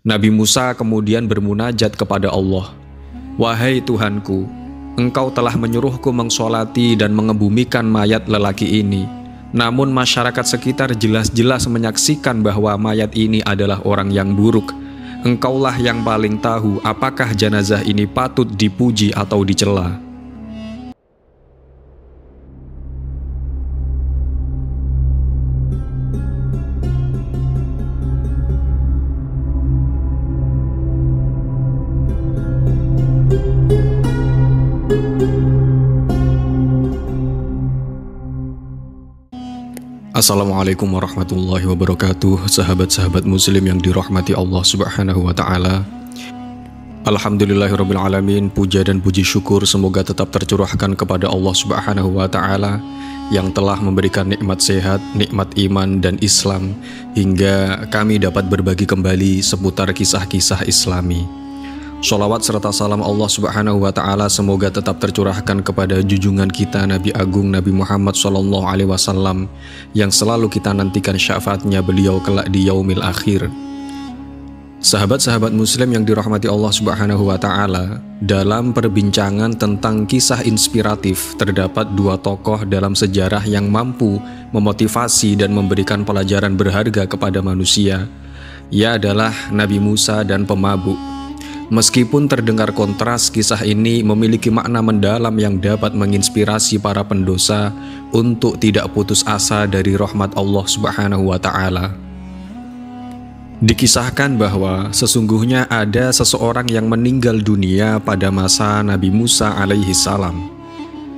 Nabi Musa kemudian bermunajat kepada Allah, "Wahai Tuhanku, Engkau telah menyuruhku mengsolati dan mengebumikan mayat lelaki ini. Namun masyarakat sekitar jelas-jelas menyaksikan bahwa mayat ini adalah orang yang buruk. Engkaulah yang paling tahu apakah jenazah ini patut dipuji atau dicela." Assalamualaikum warahmatullahi wabarakatuh. Sahabat-sahabat muslim yang dirahmati Allah subhanahu wa ta'ala, alhamdulillahirabbil alamin. Puja dan puji syukur semoga tetap tercurahkan kepada Allah subhanahu wa ta'ala yang telah memberikan nikmat sehat, nikmat iman dan Islam, hingga kami dapat berbagi kembali seputar kisah-kisah Islami. Sholawat serta salam Allah subhanahu wa ta'ala semoga tetap tercurahkan kepada junjungan kita Nabi Agung Nabi Muhammad SAW, yang selalu kita nantikan syafaatnya beliau kelak di yaumil akhir. Sahabat-sahabat muslim yang dirahmati Allah subhanahu wa ta'ala, dalam perbincangan tentang kisah inspiratif, terdapat dua tokoh dalam sejarah yang mampu memotivasi dan memberikan pelajaran berharga kepada manusia. Ia adalah Nabi Musa dan pemabuk. Meskipun terdengar kontras, kisah ini memiliki makna mendalam yang dapat menginspirasi para pendosa untuk tidak putus asa dari rahmat Allah subhanahu wa ta'ala. Dikisahkan bahwa sesungguhnya ada seseorang yang meninggal dunia pada masa Nabi Musa alaihi salam.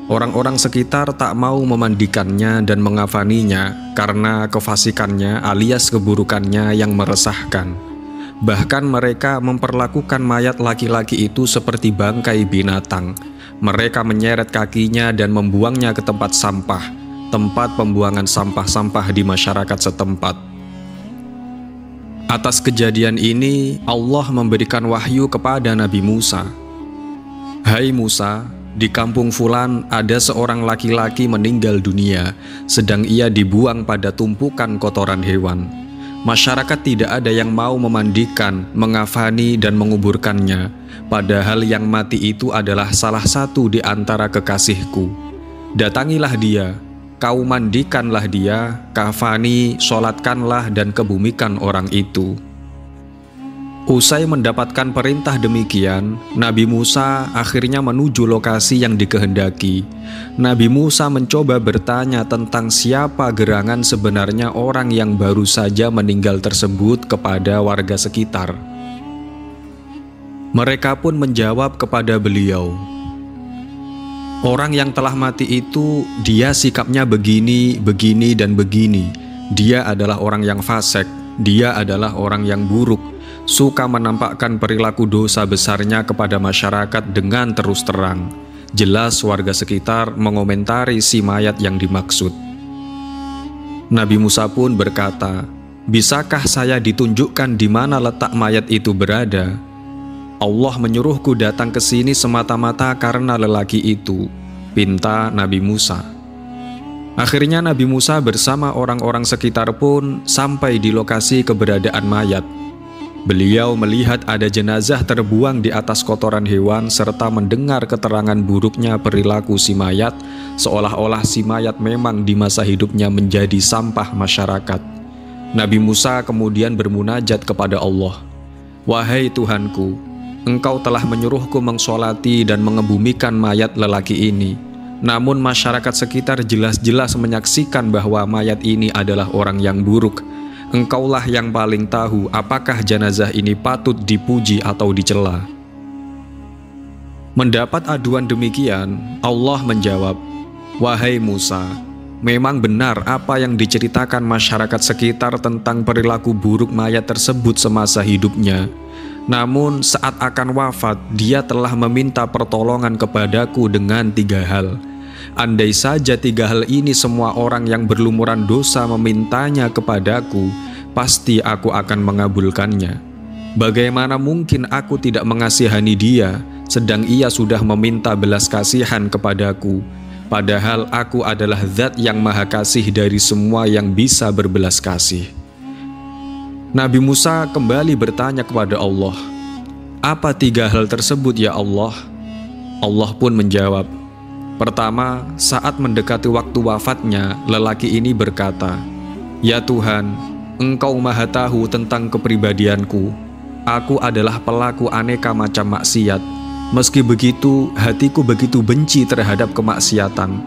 Orang-orang sekitar tak mau memandikannya dan mengafaninya karena kefasikannya alias keburukannya yang meresahkan. Bahkan mereka memperlakukan mayat laki-laki itu seperti bangkai binatang. Mereka menyeret kakinya dan membuangnya ke tempat sampah, tempat pembuangan sampah-sampah di masyarakat setempat. Atas kejadian ini, Allah memberikan wahyu kepada Nabi Musa. "Hai Musa, di kampung Fulan ada seorang laki-laki meninggal dunia, sedang ia dibuang pada tumpukan kotoran hewan. Masyarakat tidak ada yang mau memandikan, mengafani dan menguburkannya, padahal yang mati itu adalah salah satu di antara kekasihku. Datangilah dia, kau mandikanlah dia, kafani, sholatkanlah dan kebumikan orang itu." Usai mendapatkan perintah demikian, Nabi Musa akhirnya menuju lokasi yang dikehendaki. Nabi Musa mencoba bertanya tentang siapa gerangan sebenarnya orang yang baru saja meninggal tersebut kepada warga sekitar. Mereka pun menjawab kepada beliau, "Orang yang telah mati itu, dia sikapnya begini, begini dan begini. Dia adalah orang yang fasik, dia adalah orang yang buruk, suka menampakkan perilaku dosa besarnya kepada masyarakat dengan terus terang." Jelas warga sekitar mengomentari si mayat yang dimaksud. Nabi Musa pun berkata, "Bisakah saya ditunjukkan di mana letak mayat itu berada? Allah menyuruhku datang ke sini semata-mata karena lelaki itu," pinta Nabi Musa. Akhirnya Nabi Musa bersama orang-orang sekitar pun sampai di lokasi keberadaan mayat. Beliau melihat ada jenazah terbuang di atas kotoran hewan serta mendengar keterangan buruknya perilaku si mayat, seolah-olah si mayat memang di masa hidupnya menjadi sampah masyarakat. Nabi Musa kemudian bermunajat kepada Allah, "Wahai Tuhanku, Engkau telah menyuruhku mengsolati dan mengebumikan mayat lelaki ini. Namun masyarakat sekitar jelas-jelas menyaksikan bahwa mayat ini adalah orang yang buruk. Engkaulah yang paling tahu apakah jenazah ini patut dipuji atau dicela." Mendapat aduan demikian, Allah menjawab, "Wahai Musa, memang benar apa yang diceritakan masyarakat sekitar tentang perilaku buruk mayat tersebut semasa hidupnya. Namun saat akan wafat, dia telah meminta pertolongan kepadaku dengan 3 hal. Andai saja 3 hal ini semua orang yang berlumuran dosa memintanya kepadaku, pasti aku akan mengabulkannya. Bagaimana mungkin aku tidak mengasihani dia, sedang ia sudah meminta belas kasihan kepadaku, padahal aku adalah Zat yang Maha Kasih dari semua yang bisa berbelas kasih." Nabi Musa kembali bertanya kepada Allah, "Apa 3 hal tersebut ya Allah?" Allah pun menjawab, "Pertama, saat mendekati waktu wafatnya, lelaki ini berkata, 'Ya Tuhan, Engkau maha tahu tentang kepribadianku. Aku adalah pelaku aneka macam maksiat. Meski begitu, hatiku begitu benci terhadap kemaksiatan.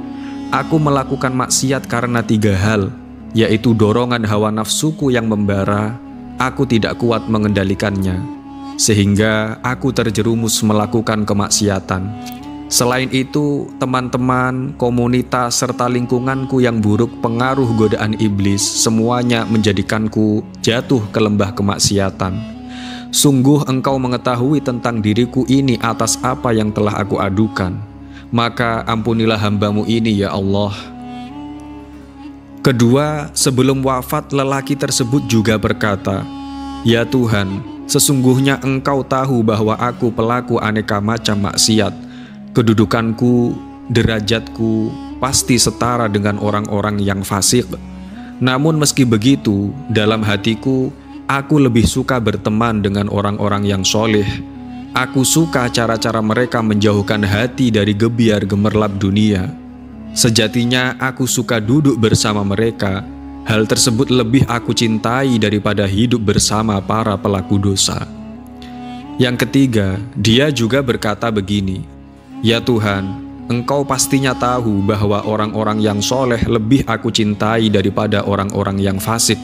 Aku melakukan maksiat karena 3 hal, yaitu dorongan hawa nafsuku yang membara. Aku tidak kuat mengendalikannya, sehingga aku terjerumus melakukan kemaksiatan. Selain itu, teman-teman, komunitas, serta lingkunganku yang buruk pengaruh godaan iblis, semuanya menjadikanku jatuh ke lembah kemaksiatan. Sungguh Engkau mengetahui tentang diriku ini atas apa yang telah aku adukan. Maka ampunilah hamba-Mu ini ya Allah." Kedua, sebelum wafat lelaki tersebut juga berkata, "Ya Tuhan, sesungguhnya Engkau tahu bahwa aku pelaku aneka macam maksiat. Kedudukanku, derajatku pasti setara dengan orang-orang yang fasik. Namun meski begitu, dalam hatiku, aku lebih suka berteman dengan orang-orang yang soleh. Aku suka cara-cara mereka menjauhkan hati dari gebiar gemerlap dunia. Sejatinya aku suka duduk bersama mereka. Hal tersebut lebih aku cintai daripada hidup bersama para pelaku dosa." Yang ketiga, dia juga berkata begini, "Ya Tuhan, Engkau pastinya tahu bahwa orang-orang yang soleh lebih aku cintai daripada orang-orang yang fasik.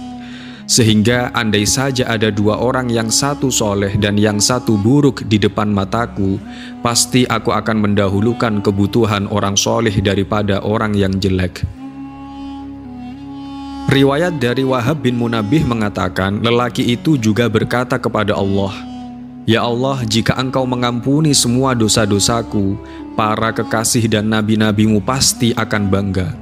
Sehingga andai saja ada 2 orang, yang satu soleh dan yang satu buruk di depan mataku, pasti aku akan mendahulukan kebutuhan orang soleh daripada orang yang jelek." Riwayat dari Wahab bin Munabbih mengatakan, lelaki itu juga berkata kepada Allah, "Ya Allah, jika Engkau mengampuni semua dosa-dosaku, para kekasih dan nabi-nabimu pasti akan bangga.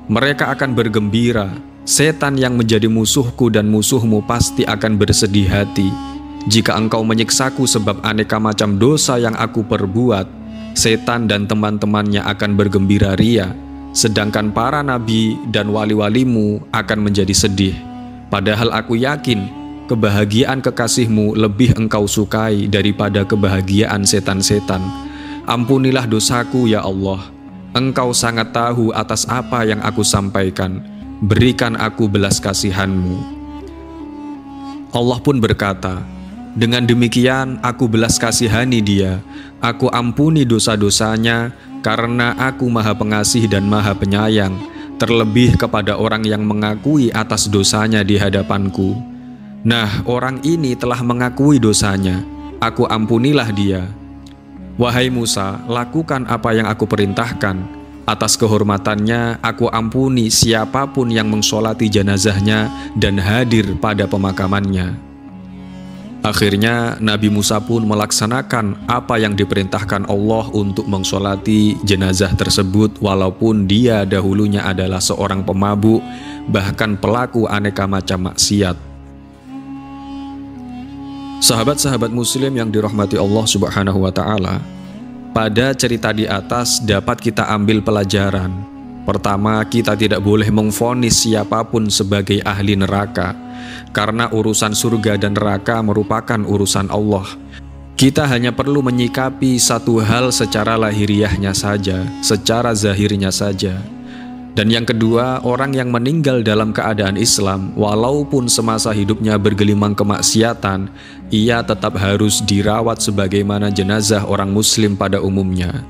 Mereka akan bergembira. Setan yang menjadi musuhku dan musuhmu pasti akan bersedih hati. Jika Engkau menyiksaku sebab aneka macam dosa yang aku perbuat, setan dan teman-temannya akan bergembira ria, sedangkan para nabi dan wali-walimu akan menjadi sedih. Padahal aku yakin kebahagiaan kekasihmu lebih Engkau sukai daripada kebahagiaan setan-setan. Ampunilah dosaku ya Allah. Engkau sangat tahu atas apa yang aku sampaikan. Berikan aku belas kasihan-Mu." Allah pun berkata, "Dengan demikian aku belas kasihani dia. Aku ampuni dosa-dosanya karena aku maha pengasih dan maha penyayang, terlebih kepada orang yang mengakui atas dosanya di hadapanku. Nah, orang ini telah mengakui dosanya. Aku ampunilah dia. Wahai Musa, lakukan apa yang aku perintahkan. Atas kehormatannya, aku ampuni siapapun yang mengsolati jenazahnya dan hadir pada pemakamannya." Akhirnya, Nabi Musa pun melaksanakan apa yang diperintahkan Allah untuk mengsolati jenazah tersebut, walaupun dia dahulunya adalah seorang pemabuk, bahkan pelaku aneka macam maksiat. Sahabat-sahabat muslim yang dirahmati Allah Subhanahu wa Ta'ala, pada cerita di atas dapat kita ambil pelajaran. Pertama, kita tidak boleh memvonis siapapun sebagai ahli neraka, karena urusan surga dan neraka merupakan urusan Allah. Kita hanya perlu menyikapi satu hal secara lahiriahnya saja, secara zahirnya saja. Dan yang kedua, orang yang meninggal dalam keadaan Islam, walaupun semasa hidupnya bergelimang kemaksiatan, ia tetap harus dirawat sebagaimana jenazah orang muslim pada umumnya.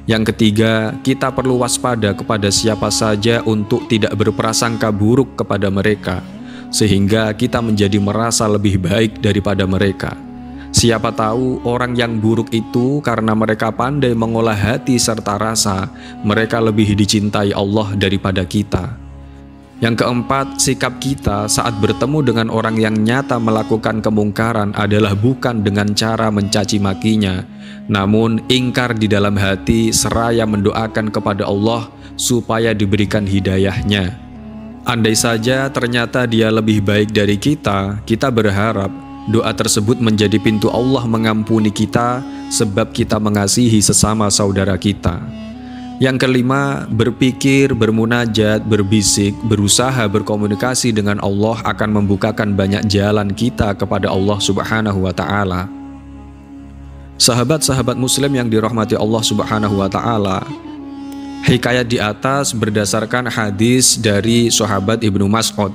Yang ketiga, kita perlu waspada kepada siapa saja untuk tidak berprasangka buruk kepada mereka, sehingga kita menjadi merasa lebih baik daripada mereka. Siapa tahu orang yang buruk itu karena mereka pandai mengolah hati serta rasa, mereka lebih dicintai Allah daripada kita. Yang keempat, sikap kita saat bertemu dengan orang yang nyata melakukan kemungkaran adalah bukan dengan cara mencaci makinya, namun ingkar di dalam hati seraya mendoakan kepada Allah supaya diberikan hidayahnya. Andai saja ternyata dia lebih baik dari kita berharap doa tersebut menjadi pintu Allah mengampuni kita sebab kita mengasihi sesama saudara kita. Yang kelima, berpikir, bermunajat, berbisik, berusaha berkomunikasi dengan Allah akan membukakan banyak jalan kita kepada Allah Subhanahu wa Ta'ala. Sahabat-sahabat Muslim yang dirahmati Allah Subhanahu wa Ta'ala, hikayat di atas berdasarkan hadis dari sahabat Ibnu Mas'ud.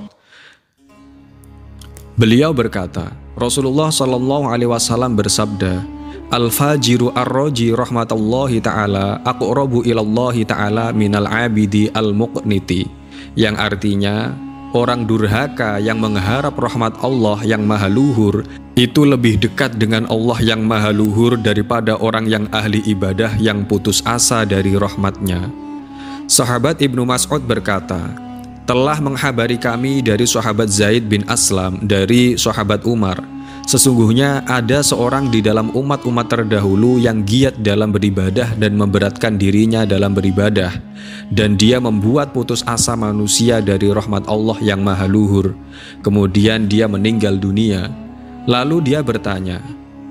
Beliau berkata, Rasulullah Shallallahu Alaihi Wasallam bersabda, Al-fajiru ar-roji rahmatullahi ta'ala aqrabu ilallahi ta'ala minal abidi al-muqniti, yang artinya orang durhaka yang mengharap rahmat Allah yang maha luhur itu lebih dekat dengan Allah yang maha luhur daripada orang yang ahli ibadah yang putus asa dari rahmatnya. Sahabat Ibnu Mas'ud berkata, telah menghabari kami dari sahabat Zaid bin Aslam dari sahabat Umar, sesungguhnya ada seorang di dalam umat-umat terdahulu yang giat dalam beribadah dan memberatkan dirinya dalam beribadah, dan dia membuat putus asa manusia dari rahmat Allah yang maha luhur. Kemudian dia meninggal dunia. Lalu dia bertanya,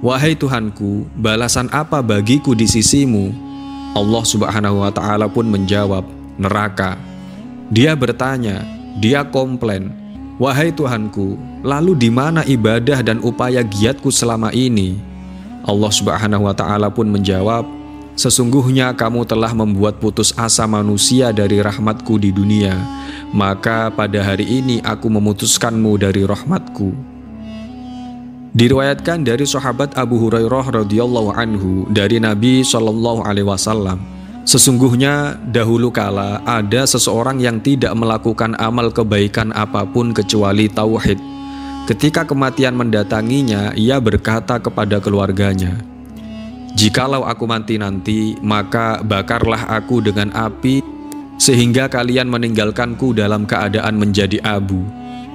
wahai Tuhanku, balasan apa bagiku di sisimu? Allah Subhanahu wa Ta'ala pun menjawab, neraka. Dia bertanya, dia komplain, wahai Tuhanku, lalu di mana ibadah dan upaya giatku selama ini? Allah Subhanahu wa Ta'ala pun menjawab, sesungguhnya kamu telah membuat putus asa manusia dari rahmatku di dunia, maka pada hari ini aku memutuskanmu dari rahmatku. Diriwayatkan dari sahabat Abu Hurairah radhiyallahu anhu dari Nabi Shallallahu Alaihi Wasallam, sesungguhnya dahulu kala ada seseorang yang tidak melakukan amal kebaikan apapun kecuali tauhid. Ketika kematian mendatanginya, ia berkata kepada keluarganya, jikalau aku mati nanti, maka bakarlah aku dengan api sehingga kalian meninggalkanku dalam keadaan menjadi abu.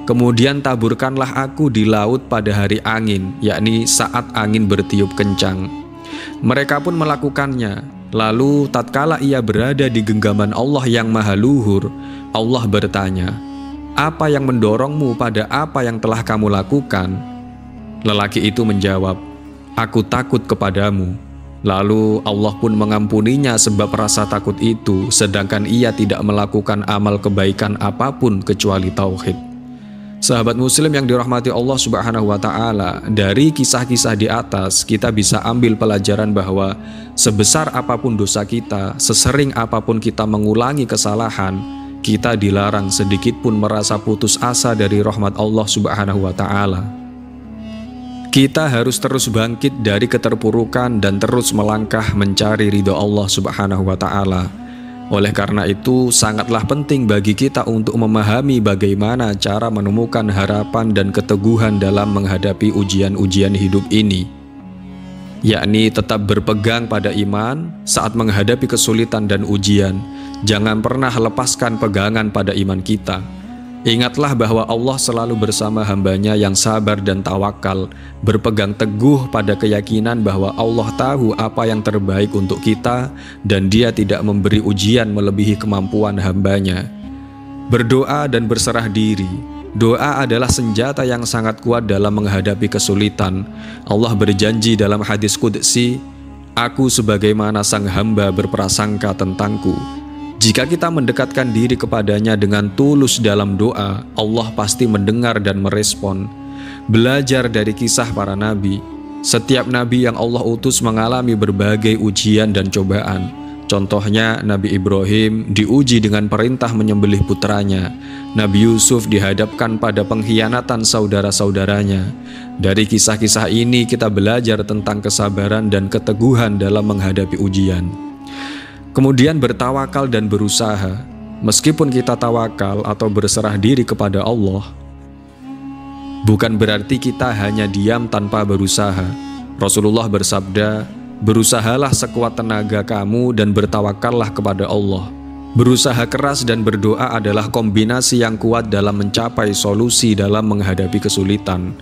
Kemudian taburkanlah aku di laut pada hari angin, yakni saat angin bertiup kencang. Mereka pun melakukannya. Lalu tatkala ia berada di genggaman Allah yang maha luhur, Allah bertanya, apa yang mendorongmu pada apa yang telah kamu lakukan? Lelaki itu menjawab, aku takut kepadamu. Lalu Allah pun mengampuninya sebab rasa takut itu, sedangkan ia tidak melakukan amal kebaikan apapun kecuali tauhid. Sahabat Muslim yang dirahmati Allah Subhanahu wa Ta'ala, dari kisah-kisah di atas kita bisa ambil pelajaran bahwa sebesar apapun dosa kita, sesering apapun kita mengulangi kesalahan, kita dilarang sedikit pun merasa putus asa dari rahmat Allah Subhanahu wa Ta'ala. Kita harus terus bangkit dari keterpurukan dan terus melangkah mencari ridho Allah Subhanahu wa Ta'ala. Oleh karena itu, sangatlah penting bagi kita untuk memahami bagaimana cara menemukan harapan dan keteguhan dalam menghadapi ujian-ujian hidup ini, yakni tetap berpegang pada iman saat menghadapi kesulitan dan ujian. Jangan pernah lepaskan pegangan pada iman kita. Ingatlah bahwa Allah selalu bersama hambanya yang sabar dan tawakal, berpegang teguh pada keyakinan bahwa Allah tahu apa yang terbaik untuk kita dan Dia tidak memberi ujian melebihi kemampuan hambanya. Berdoa dan berserah diri. Doa adalah senjata yang sangat kuat dalam menghadapi kesulitan. Allah berjanji dalam hadis qudsi, aku sebagaimana sang hamba berprasangka tentangku. Jika kita mendekatkan diri kepadanya dengan tulus dalam doa, Allah pasti mendengar dan merespon. Belajar dari kisah para nabi. Setiap nabi yang Allah utus mengalami berbagai ujian dan cobaan. Contohnya Nabi Ibrahim diuji dengan perintah menyembelih putranya. Nabi Yusuf dihadapkan pada pengkhianatan saudara-saudaranya. Dari kisah-kisah ini kita belajar tentang kesabaran dan keteguhan dalam menghadapi ujian. Kemudian bertawakal dan berusaha. Meskipun kita tawakal atau berserah diri kepada Allah, bukan berarti kita hanya diam tanpa berusaha. Rasulullah bersabda, berusahalah sekuat tenaga kamu dan bertawakallah kepada Allah. Berusaha keras dan berdoa adalah kombinasi yang kuat dalam mencapai solusi dalam menghadapi kesulitan.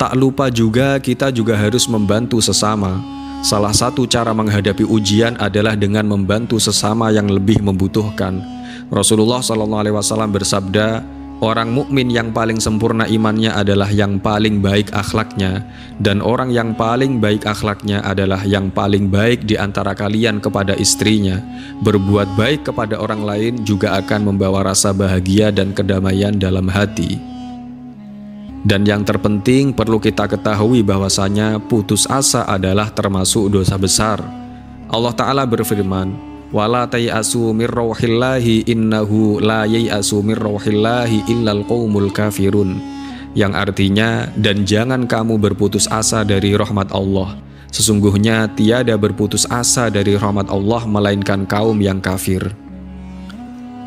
Tak lupa juga kita juga harus membantu sesama. Salah satu cara menghadapi ujian adalah dengan membantu sesama yang lebih membutuhkan. Rasulullah SAW bersabda, Orang mukmin yang paling sempurna imannya adalah yang paling baik akhlaknya, dan orang yang paling baik akhlaknya adalah yang paling baik di antara kalian kepada istrinya. Berbuat baik kepada orang lain juga akan membawa rasa bahagia dan kedamaian dalam hati. Dan yang terpenting perlu kita ketahui bahwasanya putus asa adalah termasuk dosa besar. Allah Ta'ala berfirman, wala tayasu mir rauhillahi innahu la yayasu mir rauhillahi illal qaumul kafirun, yang artinya, dan jangan kamu berputus asa dari rahmat Allah, sesungguhnya tiada berputus asa dari rahmat Allah melainkan kaum yang kafir.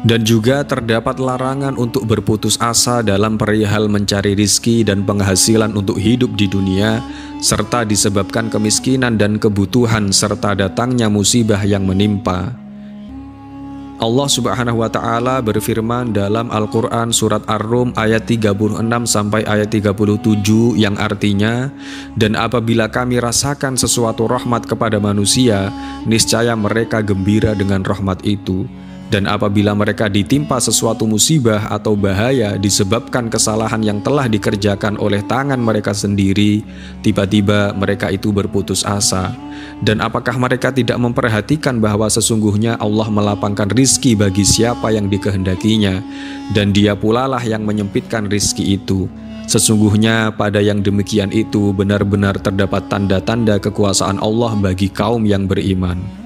Dan juga terdapat larangan untuk berputus asa dalam perihal mencari rizki dan penghasilan untuk hidup di dunia, serta disebabkan kemiskinan dan kebutuhan serta datangnya musibah yang menimpa. Allah Subhanahu wa Ta'ala berfirman dalam Al-Quran surat Ar-Rum ayat 36 sampai ayat 37, yang artinya, dan apabila kami rasakan sesuatu rahmat kepada manusia, niscaya mereka gembira dengan rahmat itu. Dan apabila mereka ditimpa sesuatu musibah atau bahaya disebabkan kesalahan yang telah dikerjakan oleh tangan mereka sendiri, tiba-tiba mereka itu berputus asa. Dan apakah mereka tidak memperhatikan bahwa sesungguhnya Allah melapangkan rizki bagi siapa yang dikehendakinya, dan Dia pula lah yang menyempitkan rizki itu. Sesungguhnya pada yang demikian itu benar-benar terdapat tanda-tanda kekuasaan Allah bagi kaum yang beriman.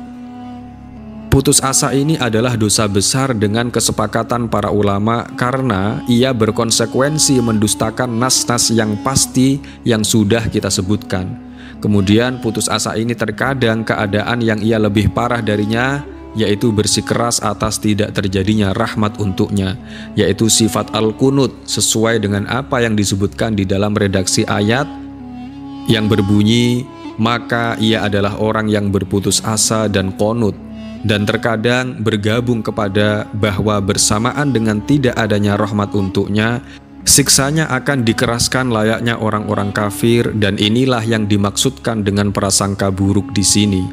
Putus asa ini adalah dosa besar dengan kesepakatan para ulama karena ia berkonsekuensi mendustakan nas-nas yang pasti yang sudah kita sebutkan. Kemudian putus asa ini terkadang keadaan yang ia lebih parah darinya, yaitu bersikeras atas tidak terjadinya rahmat untuknya, yaitu sifat al-qunut sesuai dengan apa yang disebutkan di dalam redaksi ayat yang berbunyi, maka ia adalah orang yang berputus asa dan qunut. Dan terkadang bergabung kepada bahwa bersamaan dengan tidak adanya rahmat untuknya, siksanya akan dikeraskan layaknya orang-orang kafir, dan inilah yang dimaksudkan dengan prasangka buruk di sini.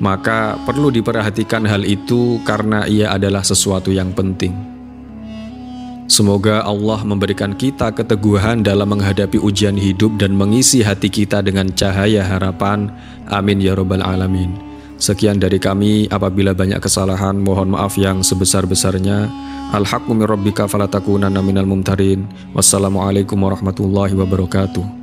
Maka perlu diperhatikan hal itu karena ia adalah sesuatu yang penting. Semoga Allah memberikan kita keteguhan dalam menghadapi ujian hidup dan mengisi hati kita dengan cahaya harapan. Amin ya rabbal alamin. Sekian dari kami, apabila banyak kesalahan mohon maaf yang sebesar-besarnya. Al-haqqu min rabbika falatakunanna minal mumtarin. Wassalamualaikum warahmatullahi wabarakatuh.